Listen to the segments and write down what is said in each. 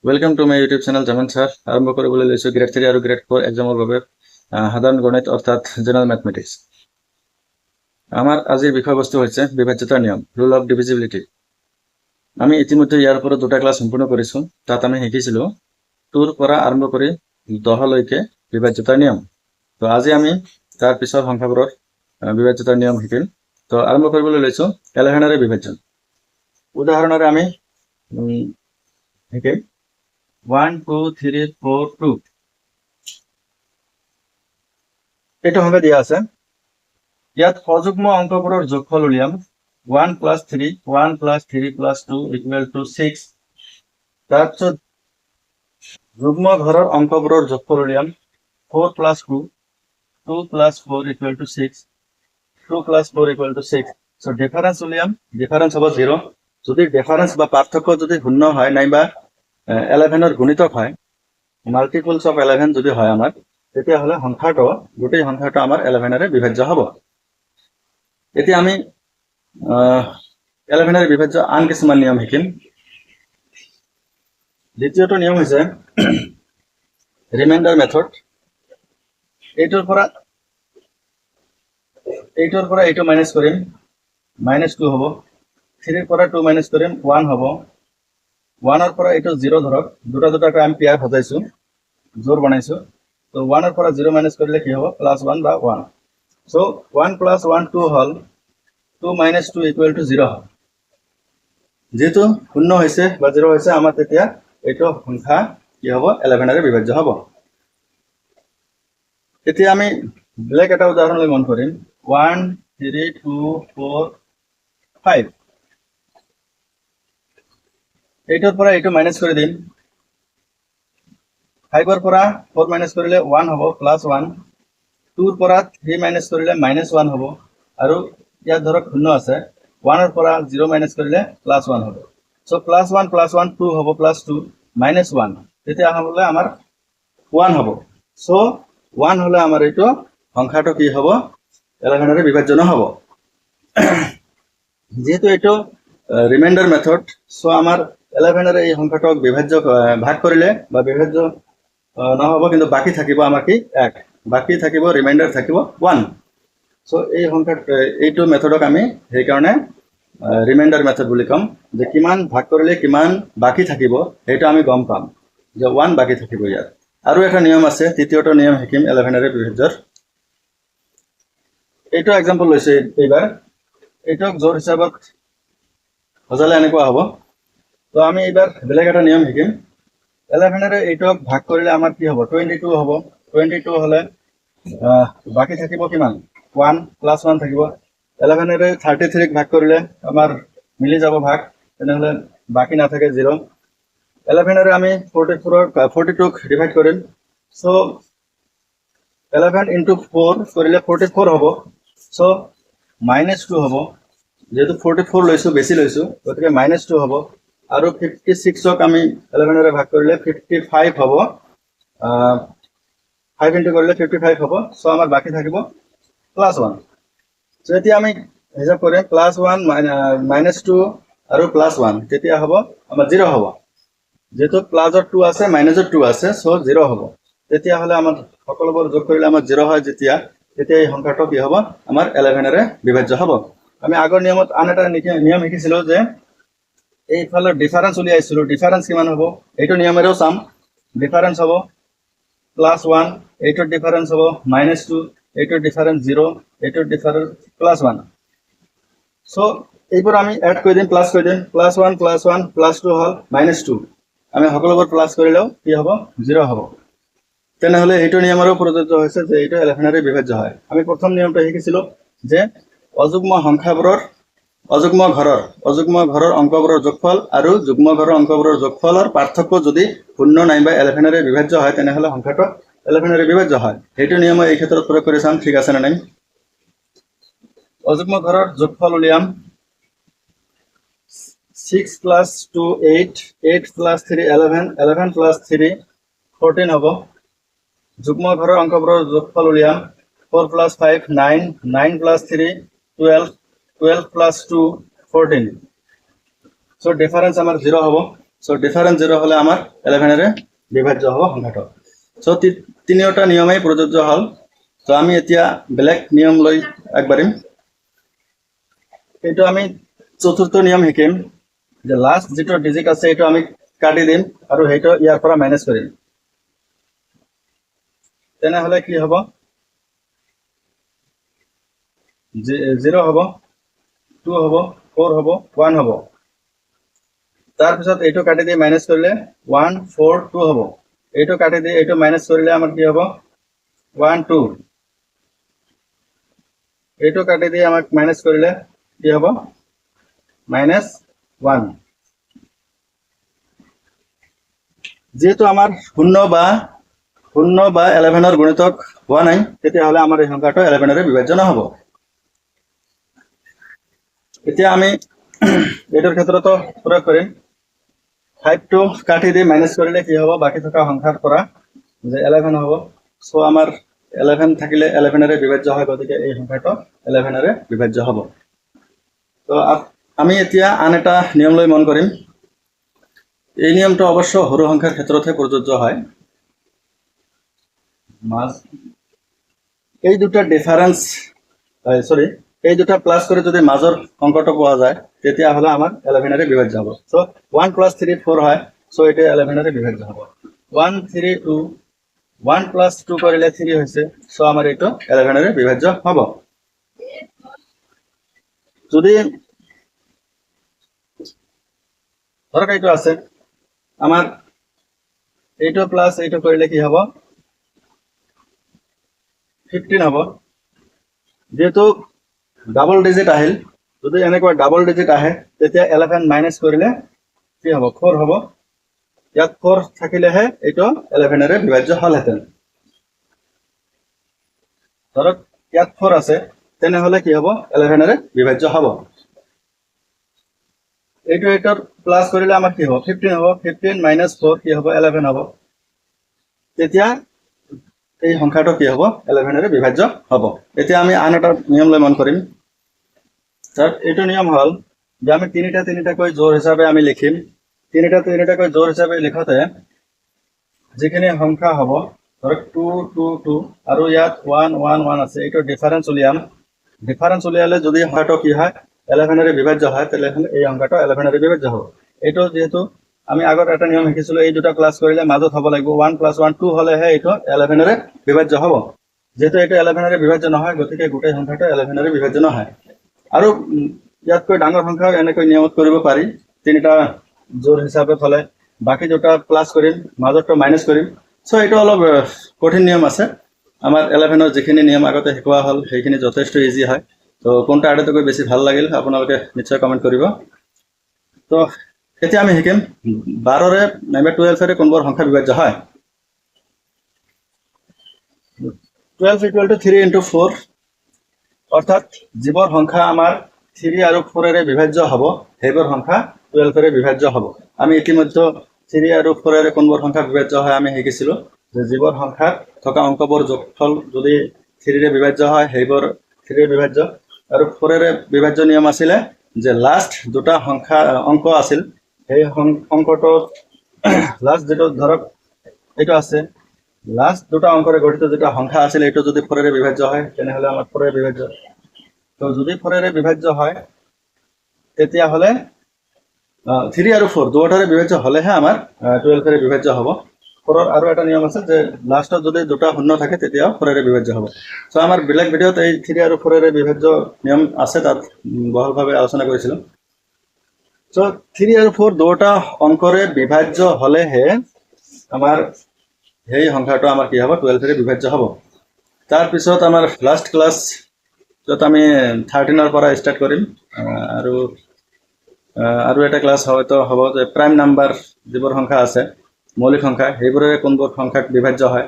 Welcome to my YouTube channel Zaman sir. আৰম্ভ কৰিবলৈ লৈছোঁ গ্ৰেড 3 আৰু গ্ৰেড 4 এক্সামৰ বাবে সাধাৰণ গণিত অৰ্থাৎ জেনাৰেল মেথমেটিক্স। আমাৰ আজিৰ বিষয়বস্তু হৈছে বিভাজ্যতাৰ নিয়ম, ৰুল অফ ডিভিজিবিলিটি। আমি ইতিমধ্যে ইয়াৰ ওপৰত দুটা ক্লাছ সম্পূৰ্ণ কৰিছোঁ। তাত আমি শিকিছিলোঁ 2ৰ পৰা আৰম্ভ কৰি 10লৈকে বিভাজ্যতাৰ নিয়ম। তো আজি আমি তাৰ পিছৰ সংখ্যাবোৰৰ বিভাজ্যতাৰ নিয়ম শিকিম। তো আৰম্ভ কৰিবলৈ লৈছোঁ 11ৰে বিভাজ্য। উদাহৰণৰে আমি শিকিম 1 2 3 4 2 এটা সংখ্যা দিয়া আছে। ইয়াত সযুগ্ম অংকবোৰৰ যোগফল উলিয়াম 1 + 3 1 + 3 + 2 = 6। তাৰপিছত যুগ্ম ঘৰৰ অংকবোৰৰ যোগফল উলিয়াম 4 + 2 2 + 4 = 6 2 + 4 = 6। সো ডিফারেন্স উলিয়াম, ডিফারেন্স হ'ব 0। যদি ডিফারেন্স বা পার্থক্য যদি শূন্য হয় নাইবা 11 গুণিতক হয়, মাল্টিপলস অফ 11 যদি হয় আমাৰ, তেতিয়াহ'লে সংখ্যাটো গোটেই সংখ্যাটো আমাৰ 11ৰে বিভাজ্য হ'ব। এতিয়া আমি 11ৰে বিভাজ্য আন কিছুমান নিয়ম শিকিম। দ্বিতীয়টো নিয়ম হৈছে ৰিমাইণ্ডাৰ মেথড। এইটোৰ পৰা এইটো মাইনাছ কৰিম, -2 হ'ব। 3ৰ পৰা 2 মাইনাছ কৰিম, 1 হ'ব। 1ৰ পৰা এইটো 0 ধৰক, দুটাকৈ আমি পেয়াৰ সজাইছোঁ, জোৰ বনাইছোঁ। তো 1ৰ পৰা 0 মাইনাছ কৰিলে কি হ'ব? +1 বা 1। সো 1 + 1 2 হ'ল, 2 - 2 = 0 হ'ল। যেহেতু শূন্য হৈছে বা 0 হৈছে, আমাৰ তেতিয়া এইটো সংখ্যা কি হ'ব? 11ৰে বিভাজ্য হ'ব। এতিয়া আমি বেলেগ এটা উদাহৰণলৈ মন কৰিম 1 3 2 4 5। এইটোৰ পৰা এইটো মাইনাছ কৰি দিম। 5ৰ পৰা 4 মাইনাছ কৰিলে 1 হ'ব, +1। 2ৰ পৰা 3 মাইনাছ কৰিলে -1 হ'ব। আৰু ইয়াত ধৰক শূন্য আছে, 1ৰ পৰা 0 মাইনাছ কৰিলে +1 হ'ব। সো +1 + 1 2 হ'ব, +2 -1, তেতিয়াহ'লে আমাৰ 1 হ'ব। সো 1 হ'লে আমাৰ এইটো সংখ্যাটো কি হ'ব? 11ৰে বিভাজ্য নহ'ব। যেহেতু এইটো ৰিমাইণ্ডাৰ মেথড, সো আমাৰ 11ৰে এই সংখ্যাটোক বিভাজ্য ভাগ কৰিলে বা বিভাজ্য নহ'ব, কিন্তু বাকী থাকিব আমাৰ কি? 1। বাকী থাকিব, ৰিমাইণ্ডাৰ থাকিব 1। সো এই সংখ্যা এইটো মেথডক আমি সেইকাৰণে ৰিমাইণ্ডাৰ মেথড বুলি ক'ম, যে কিমান ভাগ কৰিলে কিমান বাকী থাকিব সেইটো আমি গম পাম, যে 1 বাকী থাকিব ইয়াত। আৰু এটা নিয়ম আছে, তৃতীয়টো নিয়ম শিকিম 11ৰে বিভাজ্যৰ। এইটো এক্সাম্পল লৈছে এইবাৰ। এইটোক জোৰ হিচাপত সজালে এনেকুৱা হ'ব। তো আমি এইবাৰ বেলেগ এটা নিয়ম শিকিম। 11ৰে এইটোক ভাগ কৰিলে আমাৰ কি হ'ব? 22 হ'ব। 22 হ'লে বাকী থাকিব কিমান? 1 + 1 থাকিব। 11ৰে 33ক ভাগ কৰিলে আমাৰ মিলি যাব ভাগ, তেনেহ'লে বাকী নাথাকে 0। 11ৰে আমি 42ক ডিভাইড কৰিম। সো 11 × 4 কৰিলে 44 হ'ব। সো -2 হ'ব। যেহেতু 44 লৈছোঁ, বেছি লৈছোঁ, গতিকে -2 হ'ব। আৰু 56ক আমি 11ৰে ভাগ কৰিলে 55 হ'ব। 5 × কৰিলে 55 হ'ব। সো আমাৰ বাকী থাকিব +1। সো এতিয়া আমি হিচাপ কৰিম +1 -2 আৰু +1, তেতিয়া হ'ব আমাৰ 0 হ'ব। যেহেতু প্লাজৰ 2 আছে, মাইনাছৰ 2 আছে, সো 0 হ'ব। তেতিয়াহ'লে আমাৰ সকলোবোৰ যোগ কৰিলে আমাৰ 0 হয় তেতিয়া এই সংখ্যাটো কি হ'ব? আমাৰ 11ৰে বিভাজ্য হ'ব। আমি আগৰ নিয়মত আন এটা নিয়ম শিকিছিলোঁ, যে এইফালৰ ডিফাৰেন্স উলিয়াইছিলোঁ। ডিফাৰেন্স কিমান হ'ব? এইটো নিয়মেৰেও চাম। ডিফাৰেন্স হ'ব +1, এইটোৰ ডিফাৰেন্স হ'ব -2, এইটোৰ ডিফাৰেন্স 0, এইটোৰ ডিফাৰেন্স +1। সো এইবোৰ আমি এড কৰি দিম, প্লাছ কৰি দিম। +1 + 1 +2 হ'ল -2। আমি সকলোবোৰ প্লাছ কৰিলেও কি হ'ব? 0 হ'ব। তেনেহ'লে এইটো নিয়মৰো প্ৰযোজ্য হৈছে যে এইটো 11ৰে বিভাজ্য হয়। আমি প্ৰথম নিয়মটো শিকিছিলোঁ যে অযুগ্ম ঘৰৰ অংকবোৰৰ যোগফল আৰু যুগ্ম ঘৰৰ অংকবোৰৰ যোগফলৰ পাৰ্থক্য যদি শূন্য নাইবা 11ৰে বিভাজ্য হয়, তেনেহ'লে সংখ্যাটো 11ৰে বিভাজ্য হয়। সেইটো নিয়ম এই ক্ষেত্ৰত প্ৰয়োগ কৰি চাম, ঠিক আছে নে নাই। অযুগ্ম ঘৰৰ যোগফল উলিয়াম 6 + 2 8, 8 + 3 11, 11 + 3 14 হ'ব। যুগ্ম ঘৰৰ অংকবোৰৰ যোগফল উলিয়াম 4 + 5 9, 9 + 3 12, 12 + 2 14। সো ডিফারেন্স আমার 0 হ'ব। সো ডিফারেন্স 0 হলে আমার 11 এর বিভাজ্য হব সংখ্যাটো সো তিনিওটা নিয়মেই প্রযোজ্য হল তো আমি এতিয়া বেলেগ নিয়ম লৈ আগবাঢ়িম এইটো আমি চতুৰ্থ নিয়ম শিকিম যে লাষ্ট যেটো ডিজিট আছে এইটো আমি কাটি দিম আৰু হেইটো ইয়াৰ পৰা মাইনাস কৰিম তেনেহলে কি হ'ব 0 হ'ব 2 হ'ব 4 হ'ব 1 হ'ব তাৰ পিছত এইটো কাটি দি মাইনাস কৰিলে 1 4 2 হ'ব এইটো কাটি দি এইটো মাইনাস কৰিলে আমাৰ কি হ'ব 1 2 এইটো কাটি দি আমাক মাইনাস কৰিলে কি হ'ব -1 যেহেতু আমার শূন্য বা 11 এর গুণিতক হওয়া নাই তেতিয়া হলে আমার এই সংখ্যাটো 11 এর বিভাজ্য নহব এতিয়া আমি এটার ক্ষেত্রতো প্রয়োগ করিম 5 টো কাটি দিয়ে মাইনাস কৰিলে কি হ'ব বাকি থকা সংখ্যাৰ পৰা যে 11 হ'ব সো আমাৰ 11 থাকিলে 11 এর বিভাজ্য হয় গতিকে এই সংখ্যাটো 11 এর বিভাজ্য হ'ব তো আমি এতিয়া আন এটা নিয়ম লৈ মন কৰিম এই নিয়মটো অবশ্য হরু সংখ্যার ক্ষেত্রতে প্রযোজ্য হয় এই দুটা ডিফারেন্স সরি এই দুটা প্লাস করে যদি মাজৰ অঙ্কটো পাওয়া যায় তেতিয়া হলে আমার 11 এর বিভাজ্য হবে সো 1 + 3 4 হয় সো এটা 11 এর বিভাজ্য হবে 1 3 2 1 + 2 কৰিলে 3 হৈছে সো আমাৰ এটো 11 এৰ বিভাজ্য হবে যদি ধৰক এইটো আছে আমাৰ এইটো প্লাস এইটো কৰিলে কি হ'ব 15 হ'ব যেহেতু ডাবল ডিজিট আহিল যদি এনেকুৱা ডাবল ডিজিট আহে তেতিয়া 11 মাইনাস কৰিলে কি হ'ব 4 হ'ব ইয়াত 4 থাকিলেহে এইটো 11 এর বিভাজ্য হলহেতেন ধৰক ইয়াত 4 আছে তেনেহলে কি হ'ব 11 এৰ বিভাজ্য হ'ব এইটো এটাৰ প্লাস কৰিলে আমাৰ কি হ'ব 15 হ'ব 15 - 4 কি হ'ব 11 হ'ব তেতিয়া এই সংখ্যাটো কি হ'ব 11 এর বিভাজ্য হ'ব এতিয়া আমি আন এটা নিয়ম লৈ মন কৰিম স্যার এইটো নিয়ম হল যে আমি তিনিটা কৈ জোড় হিসাবে আমি লিখিম তিনিটা কৈ জোড় হিসাবে লিখতে যিখিনি সংখ্যা হ'ব ধৰক 2 2 2 আৰু ইয়াত 1 1 1 আছে এইটো ডিফারেন্স উলিয়াম ডিফারেন্স উলিয়ালে যদি সংখ্যাটো কি হয় 11 এর বিভাজ্য হয় তাহলে এই সংখ্যাটো 11 এর বিভাজ্য হ'ব এইটো যেহেতু আমি আগত এটা নিয়ম শিকিছিলো এই দুটা প্লাস কৰিলে মাজত হ'ব লাগিব 1 + 1 2 হলেহে এইটো 11 এর বিভাজ্য হ'ব যেহেতু এইটো 11 এর বিভাজ্য নহয় গতিকে গোটেই সংখ্যাটো 11 এর বিভাজ্য নহয় আৰু ইয়াতকৈ ডাঙৰ সংখ্যা এনেকৈ নিয়মত কৰিব পাৰি তিনিটা জোড় হিচাপে ফলে বাকি দুটা প্লাস কৰিম মাজৰটো মাইনাস কৰিম সো এইটো অলপ কঠিন নিয়ম আছে আমাৰ 11 এৰ যিখিনি নিয়ম আগতে শিকোৱা হল সেইখিনি যথেষ্ট ইজি হয় তো কোনটা আটাইতকৈ বেছি ভাল লাগিল আপোনালোকে নিশ্চয় কমেন্ট কৰিব তো এতিয়া আমি শিকিম 12 এৰ নাইবা 12 এৰ কোনবোৰ সংখ্যা বিভাজ্য হয় 12 = 3 × 4 অৰ্থাৎ যিবোৰ সংখ্যা আমাৰ 3 আৰু 4 এৰ বিভাজ্য হ'ব সেইবোৰ সংখ্যা 12 এৰ বিভাজ্য হ'ব আমি ইতিমধ্যে 3 আৰু 4 এৰ কোনবোৰ সংখ্যা বিভাজ্য হয় আমি শিকিছিলো যে যিবোৰ সংখ্যা থকা অঙ্কবোৰ যোগফল যদি 3 এৰ বিভাজ্য হয় সেইবোৰ 3 এৰ বিভাজ্য আৰু 4 এর বিভাজ্য নিয়ম আছিলে যে লাস্ট দুটা সংখ্যা অঙ্ক আছিল সেই অঙ্কটো লাস্ট যেটো ধৰক এইটো আছে লাস্ট দুটা অঙ্কৰে গঠিত যেটা সংখ্যা আছিল এইটো যদি 4 এৰ বিভাজ্য হয় তেনেহলে আমাৰ 4 এৰ বিভাজ্য তো যদি 4 এৰ বিভাজ্য হয় তেতিয়া হলে 3 আৰু 4 দুটাৰে বিভাজ্য হলেহে আমাৰ 12 এৰ বিভাজ্য হ'ব 4 এৰ আৰু এটা নিয়ম আছে যে লাস্টত যদি দুটা শূন্য থাকে তেতিয়া 4 এর বিভাজ্য হ'ব সো আমাৰ বেলেগ ভিডিওত এই 3 আৰু 4 এৰ বিভাজ্য নিয়ম আছে তাত বহুলভাৱে আলোচনা কৰিছিলো সো 3 আৰু 4 দুটা অঙ্কৰে বিভাজ্য হলেহে আমাৰ এই সংখ্যাটো আমাৰ কি হ'ব 12 এৰ বিভাজ্য হ'ব তাৰ পিছত আমাৰ লাস্ট ক্লাস যত আমি 13 এৰ পৰা স্টাৰ্ট কৰিম আৰু এটা ক্লাস হয়তো হ'ব যে প্ৰাইম নাম্বাৰ যিবোৰ সংখ্যা আছে মৌলিক সংখ্যা সেইবোৰে কোনবোৰ সংখ্যাক বিভাজ্য হয়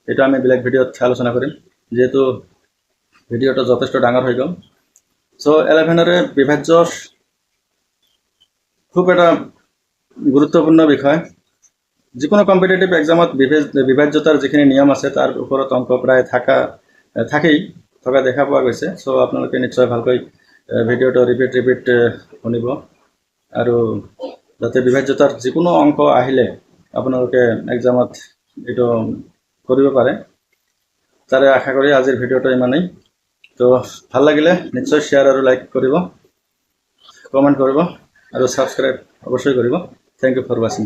এটা আমি বেলেগ ভিডিওত আলোচনা কৰিম যেহেতু ভিডিওটা যথেষ্ট ডাঙৰ হৈ গ'ল সো 11 এৰ বিভাজ্য খুব এটা গুৰুত্বপূৰ্ণ বিষয় যিকোনো কম্পিটিটিভ এক্সামত বিভাজ্যতাৰ যিখিনি নিয়ম আছে তাৰ ওপৰত অংক প্ৰায় থকা দেখা পোৱা গৈছে সো আপোনালোকে নিশ্চয় ভালকৈ ভিডিওটো ৰিপিট শুনিব আৰু যাতে বিভাজ্যতাৰ যিকোনো অংক আহিলে আপোনালোকে এক্সামত এইটো কৰিব পাৰে তাৰে আশা কৰি আজিৰ ভিডিঅ'টো ইমানেই তো ভাল লাগিলে নিশ্চয় শ্বেয়াৰ আৰু লাইক কৰিব কমেণ্ট কৰিব আৰু ছাবস্ক্ৰাইব অৱশ্যই কৰিব থেংক ইউ ফৰ ৱাচিং